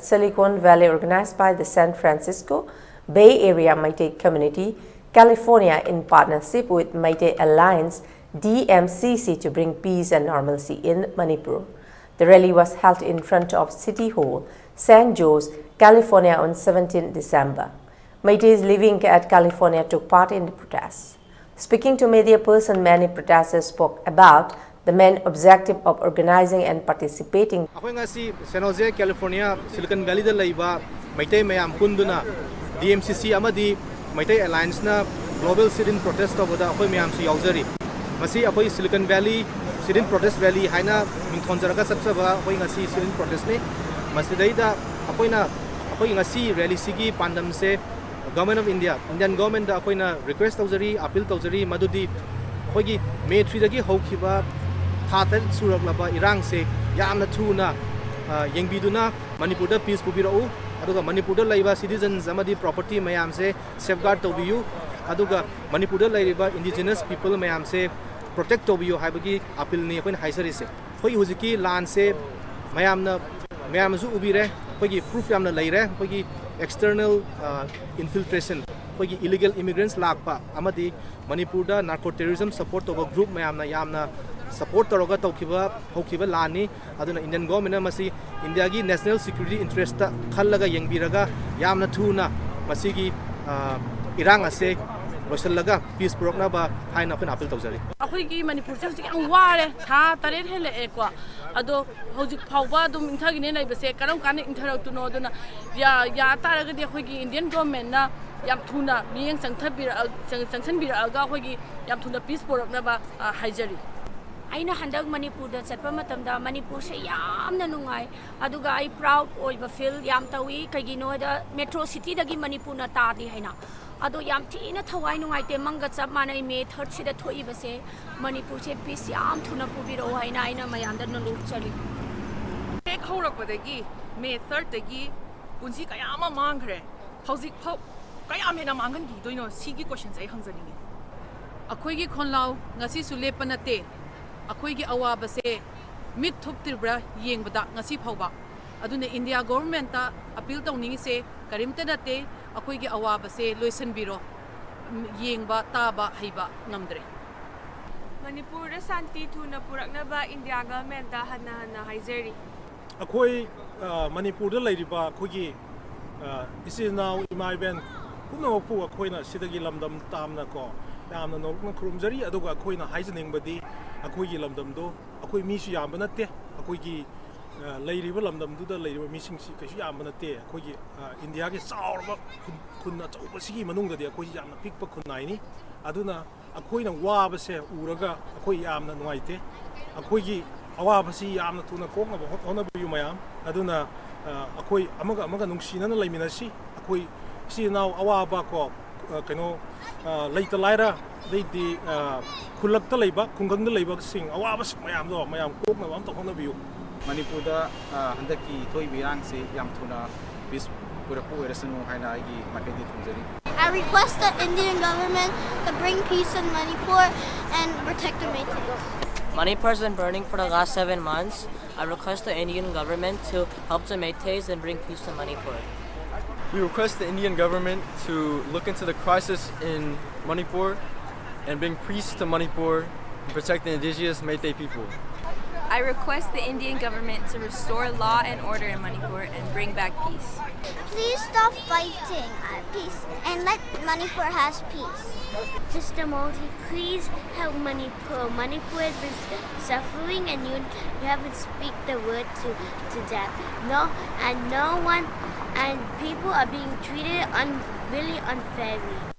Silicon Valley, organized by the San Francisco Bay Area Meiteis community, California, in partnership with Meiteis Alliance DMCC to bring peace and normalcy in Manipur. The rally was held in front of City Hall, San Jose, California on 17 December. Meiteis living at California took part in the protests. Speaking to media person, many protesters spoke about the main objective of organizing and participating. San Jose, California, Silicon Valley, Meiteis mayam punduna DMCC amadi Meiteis Alliance na global sit-in protest of the mayam si yauzari. Masi apoy Silicon Valley sit-in protest rally haina mingthonjaraga satsaba apoy ngasi sit-in protest ne masi daida apoy ngasi rally sigi pandam se Government of India, Indian government da apoy na request tauzari, appeal tauzari madudi apoy gi May 3 dagi haukiba Thata suraklaba irang se yamna thuna yengbiduna Manipur da peace pubirau aduga Manipur da laiba citizens amadi property mayam se safeguard tawbiyu aduga Manipur da laiba indigenous people mayam se protect tawbiyu haibagi appeal ni akoin haisari se khoi hujiki lan se mayam su ubire khoi proof yamna laire khoi external infiltration khoi illegal immigrants lakpa amadi Manipur da narco terrorism support of a group yamna support taroga haukiba lani aduna Indian government masi India gi national security interest ta khallaga yengbiraga yamna thuna masigi irang ase loisallaga peace program ba haina khun appeal tawjari akhoi gi Manipur se hojik ang ware tha taret hele ekwa ado hojik phawba dum inthagi ne nai base karam kan intharau tu no duna ya taraga de akhoi gi Indian government na yam thuna miyeng sanction bira aga akhoi gi yam thuna peace program na ba haijari aina handag Manipur da chatpa matamda Manipur se yamna nungai aduga ai proud oiba feel yam tawi kagino da metro city dagi Manipur na tadi haina ado yam thina thawai nungai te manga chap manai May 3 sida thoi base Manipur se peace yam thuna pubiro haina aina mayanda na lok chali ek horak badagi May 3 dagi punji kayama mangre hojik phau kayam hena mangan gi doino sigi questions ai hangjaningi akhoi gi khonlaw ngasi sule panate akhoi gi awaba se mit thup tirbra yengbada ngasi phawba aduna India government ta appeal tawningi se karimta nate akhoi gi awaba se loisan biro yengba taba haiba ngamdre Manipur da santi thuna purakna ba India government ta hana haizeri akhoi Manipur da lairiba akhoi gi isi now imai ben puno pu akhoi na sidagi lamdam tamna ko yamna nokna khurumjari aduga akhoi na haijening badi akhoi gi lamdam do akhoi mi su yamba natte akhoi gi lairiba lamdam du da lairiba mi sing si kaisu yamba natte akhoi gi India gi saurba khunna chauba sigi manung da de akhoi yamna pikpa khunai ni aduna akhoi na waba se uraga akhoi yamna nuaite akhoi gi awaba si yamna tuna kokna ba hona bu mayam aduna akhoi amaga nungsina na laiminasi akhoi si now awaba ko kano laita laira di khulakta leiba khunggang da leiba sing awaba mayam do mayam kokna ba am tokna biu Manipur da handaki thoi birang se yam thuna peace purapu erasanu haina agi makedi thunjari I request the Indian government to bring peace in Manipur and protect the Meiteis. Manipur has been burning for the last 7 months. I request the Indian government to help the Meiteis and bring peace to Manipur. We request the Indian government to look into the crisis in Manipur and bring peace to Manipur and protect the indigenous Meitei people. I request the Indian government to restore law and order in Manipur and bring back peace. Please stop fighting peace and let Manipur has peace. Mr. Modi, please help Manipur. Manipur has been suffering and you haven't speak the word to them. No one and people are being treated really unfairly.